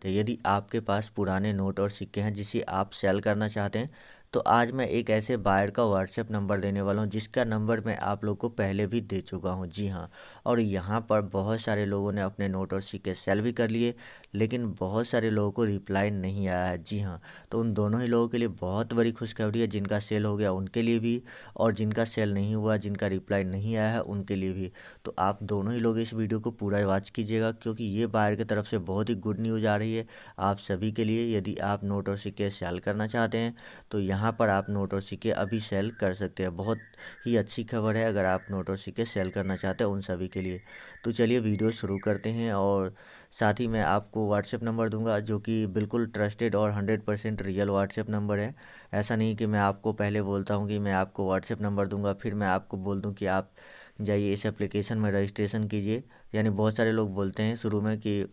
तो यदि आपके पास पुराने नोट और सिक्के हैं जिसे आप सेल करना चाहते हैं, तो आज मैं एक ऐसे बायर का व्हाट्सएप नंबर देने वाला हूं जिसका नंबर मैं आप लोग को पहले भी दे चुका हूं। जी हाँ। और यहाँ पर बहुत सारे लोगों ने अपने नोट और सिक्के सेल भी कर लिए, लेकिन बहुत सारे लोगों को रिप्लाई नहीं आया है। जी हाँ। तो उन दोनों ही लोगों के लिए बहुत बड़ी खुशखबरी है, जिनका सेल हो गया उनके लिए भी, और जिनका सेल नहीं हुआ, जिनका रिप्लाई नहीं आया है उनके लिए भी। तो आप दोनों ही लोग इस वीडियो को पूरा वॉच कीजिएगा, क्योंकि ये बायर की तरफ से बहुत ही गुड न्यूज़ आ रही है आप सभी के लिए। यदि आप नोट और सिक्के सेल करना चाहते हैं तो यहाँ पर आप नोट और सिक्के अभी सेल कर सकते हैं। बहुत ही अच्छी खबर है अगर आप नोट और सिक्के सेल करना चाहते हैं उन सभी के लिए। तो चलिए वीडियो शुरू करते हैं, और साथ ही मैं आपको व्हाट्सएप नंबर दूंगा जो कि बिल्कुल ट्रस्टेड और 100% रियल व्हाट्सएप नंबर है। ऐसा नहीं कि मैं आपको पहले बोलता हूँ कि मैं आपको व्हाट्सएप नंबर दूंगा फिर मैं आपको बोल दूँ कि आप जाइए इस एप्लीकेशन में रजिस्ट्रेशन कीजिए। यानी बहुत सारे लोग बोलते हैं शुरू में कि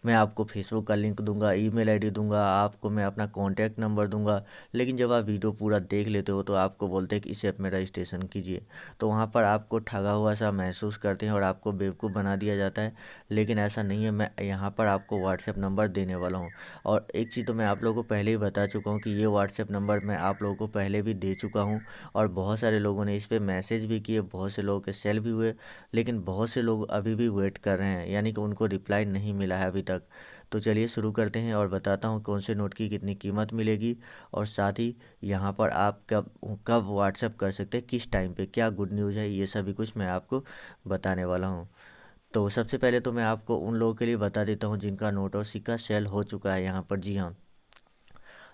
मैं आपको फेसबुक का लिंक दूंगा, ईमेल आईडी दूंगा, आपको मैं अपना कॉन्टैक्ट नंबर दूंगा, लेकिन जब आप वीडियो पूरा देख लेते हो तो आपको बोलते हैं कि इस ऐप में रजिस्ट्रेशन कीजिए। तो वहाँ पर आपको ठगा हुआ सा महसूस करते हैं और आपको बेवकूफ़ बना दिया जाता है, लेकिन ऐसा नहीं है। मैं यहाँ पर आपको व्हाट्सएप नंबर देने वाला हूँ। और एक चीज़ तो मैं आप लोगों को पहले ही बता चुका हूँ कि ये व्हाट्सएप नंबर मैं आप लोगों को पहले भी दे चुका हूँ, और बहुत सारे लोगों ने इस पर मैसेज भी किए, बहुत से लोगों के सेल भी हुए, लेकिन बहुत से लोग अभी भी वेट कर रहे हैं, यानी कि उनको रिप्लाई नहीं मिला है अभी तक। तो चलिए शुरू करते हैं और बताता हूँ कौन से नोट की कितनी कीमत मिलेगी, और साथ ही यहाँ पर आप कब कब व्हाट्सएप कर सकते हैं, किस टाइम पे, क्या गुड न्यूज़ है, ये सभी कुछ मैं आपको बताने वाला हूँ। तो सबसे पहले तो मैं आपको उन लोगों के लिए बता देता हूँ जिनका नोट और सिक्का सेल हो चुका है यहाँ पर। जी हाँ।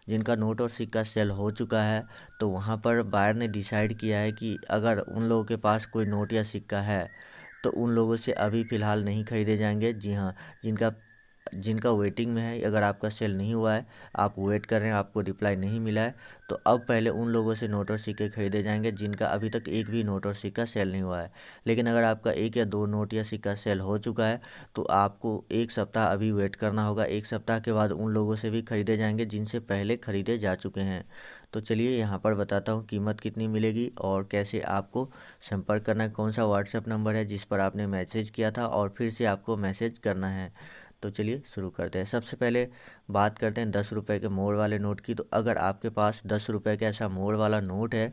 जिनका नोट और सिक्का सेल हो चुका है, तो वहाँ पर बायर ने डिसाइड किया है कि अगर उन लोगों के पास कोई नोट या सिक्का है तो उन लोगों से अभी फ़िलहाल नहीं खरीदे जाएंगे। जी हाँ। जिनका जिनका वेटिंग में है, अगर आपका सेल नहीं हुआ है, आप वेट कर रहे हैं, आपको रिप्लाई नहीं मिला है, तो अब पहले उन लोगों से नोट और सिक्के खरीदे जाएंगे जिनका अभी तक एक भी नोट और सिक्का सेल नहीं हुआ है। लेकिन अगर आपका एक या दो नोट या सिक्का सेल हो चुका है तो आपको एक सप्ताह अभी वेट करना होगा। एक सप्ताह के बाद उन लोगों से भी खरीदे जाएंगे जिनसे पहले खरीदे जा चुके हैं। तो चलिए यहाँ पर बताता हूँ कीमत कितनी मिलेगी और कैसे आपको संपर्क करना है, कौन सा व्हाट्सएप नंबर है जिस पर आपने मैसेज किया था और फिर से आपको मैसेज करना है। तो चलिए शुरू करते हैं। सबसे पहले बात करते हैं 10 रुपये के मोड़ वाले नोट की। तो अगर आपके पास 10 रुपये का ऐसा मोड़ वाला नोट है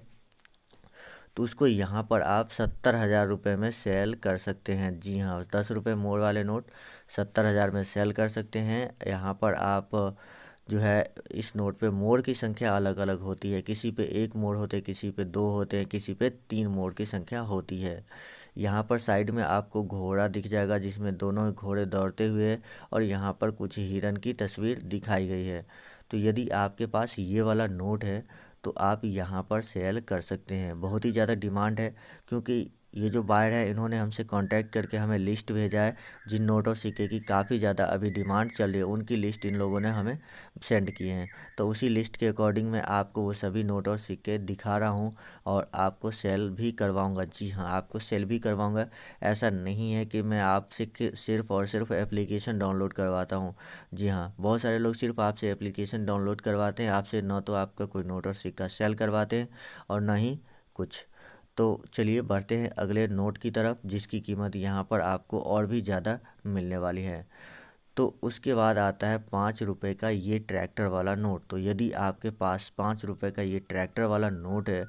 तो उसको यहाँ पर आप 70,000 रुपये में सेल कर सकते हैं। जी हाँ। 10 रुपये मोड़ वाले नोट 70,000 में सेल कर सकते हैं। यहाँ पर आप जो है इस नोट पे मोड़ की संख्या अलग अलग होती है, किसी पे एक मोड़ होते हैं, किसी पे दो होते हैं, किसी पे 3 मोड़ की संख्या होती है। यहाँ पर साइड में आपको घोड़ा दिख जाएगा जिसमें दोनों घोड़े दौड़ते हुए, और यहाँ पर कुछ हिरन की तस्वीर दिखाई गई है। तो यदि आपके पास ये वाला नोट है तो आप यहाँ पर सेल कर सकते हैं। बहुत ही ज़्यादा डिमांड है, क्योंकि ये जो बायर है इन्होंने हमसे कांटेक्ट करके हमें लिस्ट भेजा है जिन नोट और सिक्के की काफ़ी ज़्यादा अभी डिमांड चल रही है, उनकी लिस्ट इन लोगों ने हमें सेंड किए हैं। तो उसी लिस्ट के अकॉर्डिंग मैं आपको वो सभी नोट और सिक्के दिखा रहा हूँ, और आपको सेल भी करवाऊँगा। जी हाँ, आपको सेल भी करवाऊँगा। ऐसा नहीं है कि मैं आपसे सिर्फ़ और सिर्फ एप्लीकेशन डाउनलोड करवाता हूँ। जी हाँ, बहुत सारे लोग सिर्फ आपसे एप्लीकेशन डाउनलोड करवाते हैं, आपसे न तो आपका कोई नोट और सिक्का सेल करवाते हैं और ना ही कुछ। तो चलिए बढ़ते हैं अगले नोट की तरफ जिसकी कीमत यहाँ पर आपको और भी ज़्यादा मिलने वाली है। तो उसके बाद आता है 5 रुपये का ये ट्रैक्टर वाला नोट। तो यदि आपके पास 5 रुपये का ये ट्रैक्टर वाला नोट है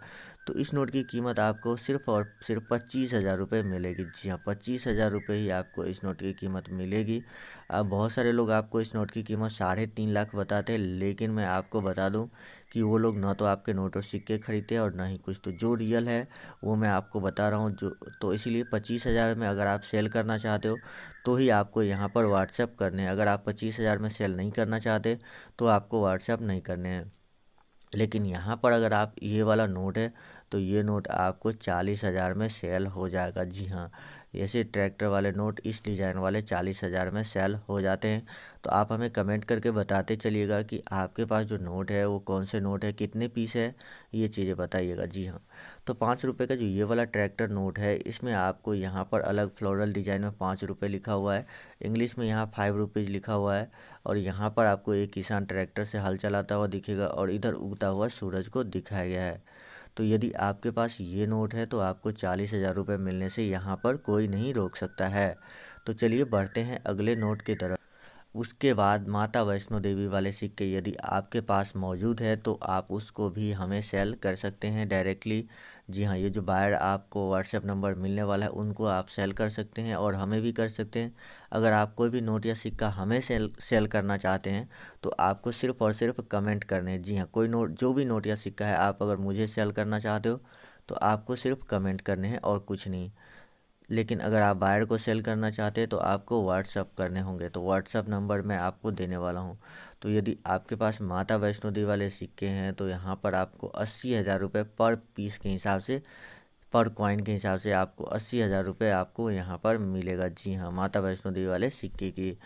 तो इस नोट की कीमत आपको सिर्फ और सिर्फ 25,000 रुपये मिलेगी। जी हाँ, 25,000 रुपये ही आपको इस नोट की कीमत मिलेगी। अब बहुत सारे लोग आपको इस नोट की कीमत 3.5 लाख बताते हैं, लेकिन मैं आपको बता दूं कि वो लोग ना तो आपके नोट और सिक्के खरीदते हैं और ना ही कुछ। तो जो रियल है वो मैं आपको बता रहा हूँ। जो तो इसीलिए 25,000 में अगर आप सेल करना चाहते हो तो ही आपको यहाँ पर व्हाट्सएप करने हैं। अगर आप 25,000 में सेल नहीं करना चाहते तो आपको व्हाट्सएप नहीं करने हैं। लेकिन यहाँ पर अगर आप ये वाला नोट है तो ये नोट आपको 40,000 में सेल हो जाएगा। जी हाँ, ऐसे ट्रैक्टर वाले नोट इस डिज़ाइन वाले 40,000 में सेल हो जाते हैं। तो आप हमें कमेंट करके बताते चलिएगा कि आपके पास जो नोट है वो कौन से नोट है, कितने पीस है, ये चीज़ें बताइएगा। जी हाँ। तो 5 रुपये का जो ये वाला ट्रैक्टर नोट है इसमें आपको यहाँ पर अलग फ्लोरल डिज़ाइन में 5 रुपये लिखा हुआ है, इंग्लिश में यहाँ 5 रुपीज़ लिखा हुआ है, और यहाँ पर आपको एक किसान ट्रैक्टर से हल चलाता हुआ दिखेगा और इधर उगता हुआ सूरज को दिखाया गया है। तो यदि आपके पास ये नोट है तो आपको 40,000 रुपये मिलने से यहाँ पर कोई नहीं रोक सकता है। तो चलिए बढ़ते हैं अगले नोट की तरफ। उसके बाद माता वैष्णो देवी वाले सिक्के यदि आपके पास मौजूद है तो आप उसको भी हमें सेल कर सकते हैं डायरेक्टली। जी हाँ, ये जो बायर आपको व्हाट्सएप नंबर मिलने वाला है उनको आप सेल कर सकते हैं और हमें भी कर सकते हैं। अगर आप कोई भी नोट या सिक्का हमें सेल करना चाहते हैं तो आपको सिर्फ़ और सिर्फ कमेंट करने हैं। जी हाँ, कोई नोट, जो भी नोट या सिक्का है आप अगर मुझे सेल करना चाहते हो तो आपको सिर्फ कमेंट करने हैं और कुछ नहीं। लेकिन अगर आप बायर को सेल करना चाहते हैं तो आपको व्हाट्सअप करने होंगे, तो व्हाट्सअप नंबर मैं आपको देने वाला हूं। तो यदि आपके पास माता वैष्णो देवी वाले सिक्के हैं तो यहाँ पर आपको 80,000 रुपये पर पीस के हिसाब से, पर कॉइन के हिसाब से आपको 80,000 रुपये आपको यहाँ पर मिलेगा। जी हाँ, माता वैष्णो देवी वाले सिक्के की।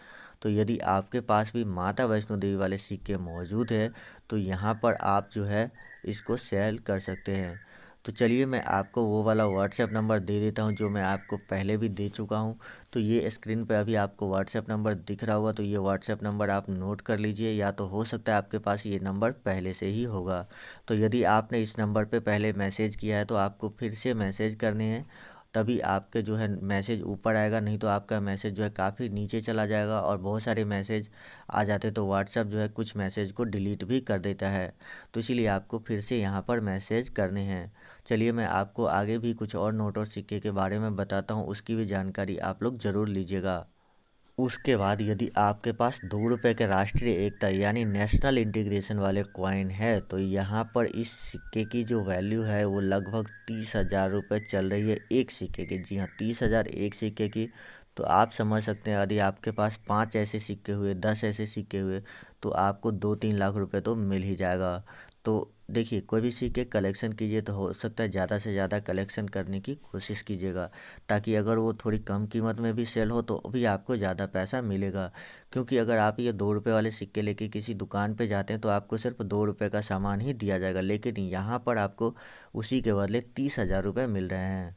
तो यदि आपके पास भी माता वैष्णो देवी वाले सिक्के मौजूद है तो यहाँ पर आप जो है इसको सेल कर सकते हैं। तो चलिए मैं आपको वो वाला व्हाट्सएप नंबर दे देता हूँ जो मैं आपको पहले भी दे चुका हूँ। तो ये स्क्रीन पे अभी आपको व्हाट्सएप नंबर दिख रहा होगा, तो ये व्हाट्सएप नंबर आप नोट कर लीजिए, या तो हो सकता है आपके पास ये नंबर पहले से ही होगा। तो यदि आपने इस नंबर पे पहले मैसेज किया है तो आपको फिर से मैसेज करने हैं, तभी आपके जो है मैसेज ऊपर आएगा, नहीं तो आपका मैसेज जो है काफ़ी नीचे चला जाएगा और बहुत सारे मैसेज आ जाते, तो व्हाट्सएप जो है कुछ मैसेज को डिलीट भी कर देता है। तो इसीलिए आपको फिर से यहाँ पर मैसेज करने हैं। चलिए मैं आपको आगे भी कुछ और नोट और सिक्के के बारे में बताता हूँ, उसकी भी जानकारी आप लोग ज़रूर लीजिएगा। उसके बाद यदि आपके पास 2 रुपये के राष्ट्रीय एकता यानी नेशनल इंटीग्रेशन वाले कॉइन है तो यहाँ पर इस सिक्के की जो वैल्यू है वो लगभग 30,000 रुपये चल रही है एक सिक्के की। जी हाँ, 30,000 एक सिक्के की। तो आप समझ सकते हैं यदि आपके पास 5 ऐसे सिक्के हुए, 10 ऐसे सिक्के हुए तो आपको 2-3 लाख रुपए तो मिल ही जाएगा। तो देखिए, कोई भी सिक्के कलेक्शन कीजिए तो हो सकता है ज़्यादा से ज़्यादा कलेक्शन करने की कोशिश कीजिएगा, ताकि अगर वो थोड़ी कम कीमत में भी सेल हो तो भी आपको ज़्यादा पैसा मिलेगा। क्योंकि अगर आप ये 2 रुपये वाले सिक्के लेके किसी दुकान पे जाते हैं तो आपको सिर्फ 2 रुपये का सामान ही दिया जाएगा, लेकिन यहाँ पर आपको उसी के बदले 30,000 रुपये मिल रहे हैं।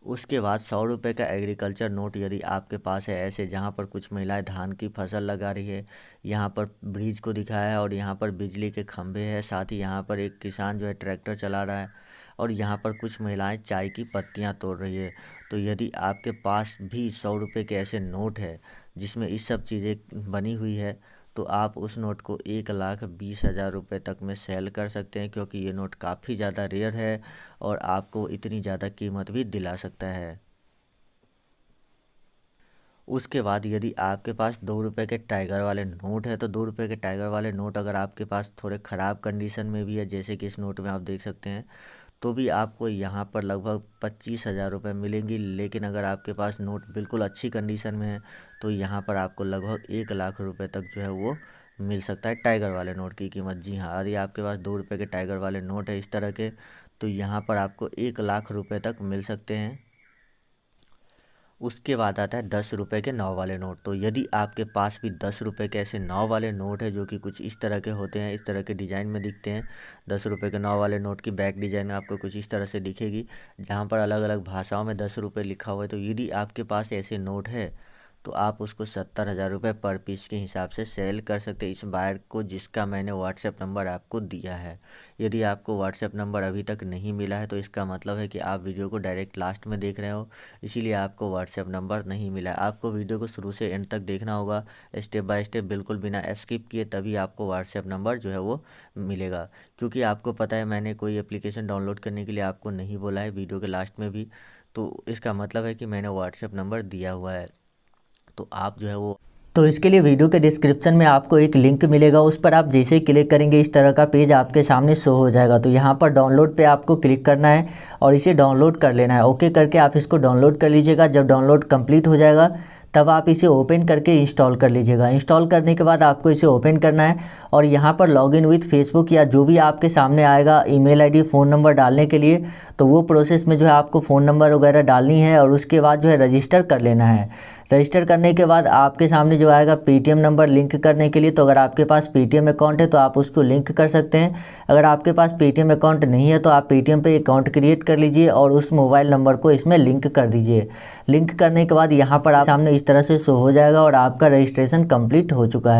उसके बाद 100 रुपये का एग्रीकल्चर नोट यदि आपके पास है, ऐसे जहाँ पर कुछ महिलाएं धान की फसल लगा रही है, यहाँ पर ब्रिज को दिखाया है और यहाँ पर बिजली के खंभे हैं, साथ ही यहाँ पर एक किसान जो है ट्रैक्टर चला रहा है और यहाँ पर कुछ महिलाएं चाय की पत्तियाँ तोड़ रही है। तो यदि आपके पास भी 100 रुपये के ऐसे नोट है जिसमें इस सब चीज़ें बनी हुई है तो आप उस नोट को 1,20,000 रुपये तक में सेल कर सकते हैं, क्योंकि ये नोट काफ़ी ज़्यादा रेयर है और आपको इतनी ज़्यादा कीमत भी दिला सकता है। उसके बाद यदि आपके पास 2 रुपये के टाइगर वाले नोट है तो 2 रुपये के टाइगर वाले नोट अगर आपके पास थोड़े ख़राब कंडीशन में भी है, जैसे कि इस नोट में आप देख सकते हैं, तो भी आपको यहाँ पर लगभग 25,000 रुपये मिलेंगी। लेकिन अगर आपके पास नोट बिल्कुल अच्छी कंडीशन में है तो यहाँ पर आपको लगभग 1 लाख रुपये तक जो है वो मिल सकता है टाइगर वाले नोट की कीमत। जी हाँ, यदि आपके पास 2 रुपये के टाइगर वाले नोट है इस तरह के तो यहाँ पर आपको 1 लाख रुपये तक मिल सकते हैं। उसके बाद आता है 10 रुपये के 9 वाले नोट। तो यदि आपके पास भी 10 रुपये के ऐसे 9 वाले नोट है जो कि कुछ इस तरह के होते हैं, इस तरह के डिज़ाइन में दिखते हैं। 10 रुपये के 9 वाले नोट की बैक डिज़ाइन आपको कुछ इस तरह से दिखेगी, जहाँ पर अलग अलग भाषाओं में 10 रुपये लिखा हुआ है। तो यदि आपके पास ऐसे नोट है तो आप उसको 70,000 रुपये पर पीस के हिसाब से सेल कर सकते हैं इस बायर को, जिसका मैंने व्हाट्सएप नंबर आपको दिया है। यदि आपको व्हाट्सएप नंबर अभी तक नहीं मिला है तो इसका मतलब है कि आप वीडियो को डायरेक्ट लास्ट में देख रहे हो, इसीलिए आपको व्हाट्सएप नंबर नहीं मिला है। आपको वीडियो को शुरू से एंड तक देखना होगा, स्टेप बाय स्टेप, बिल्कुल बिना स्किप किए, तभी आपको व्हाट्सएप नंबर जो है वो मिलेगा। क्योंकि आपको पता है मैंने कोई एप्लीकेशन डाउनलोड करने के लिए आपको नहीं बोला है वीडियो के लास्ट में भी, तो इसका मतलब है कि मैंने व्हाट्सएप नंबर दिया हुआ है। तो आप जो है वो, तो इसके लिए वीडियो के डिस्क्रिप्शन में आपको एक लिंक मिलेगा, उस पर आप जैसे ही क्लिक करेंगे इस तरह का पेज आपके सामने शो हो जाएगा। तो यहाँ पर डाउनलोड पे आपको क्लिक करना है और इसे डाउनलोड कर लेना है। ओके करके आप इसको डाउनलोड कर लीजिएगा। जब डाउनलोड कंप्लीट हो जाएगा तब आप इसे ओपन करके इंस्टॉल कर लीजिएगा। इंस्टॉल करने के बाद आपको इसे ओपन करना है और यहाँ पर लॉगिन विथ फेसबुक या जो भी आपके सामने आएगा ईमेल आईडी, फ़ोन नंबर डालने के लिए, तो वो प्रोसेस में जो है आपको फ़ोन नंबर वगैरह डालनी है और उसके बाद जो है रजिस्टर कर लेना है। रजिस्टर करने के बाद आपके सामने जो आएगा पेटीएम नंबर लिंक करने के लिए, तो अगर आपके पास पेटीएम अकाउंट है तो आप उसको लिंक कर सकते हैं। अगर आपके पास पेटीएम अकाउंट नहीं है तो आप पेटीएम पे अकाउंट क्रिएट कर लीजिए और उस मोबाइल नंबर को इसमें लिंक कर दीजिए। लिंक करने के बाद यहाँ पर आप सामने इस तरह से शो हो जाएगा और आपका रजिस्ट्रेशन कंप्लीट हो चुका है।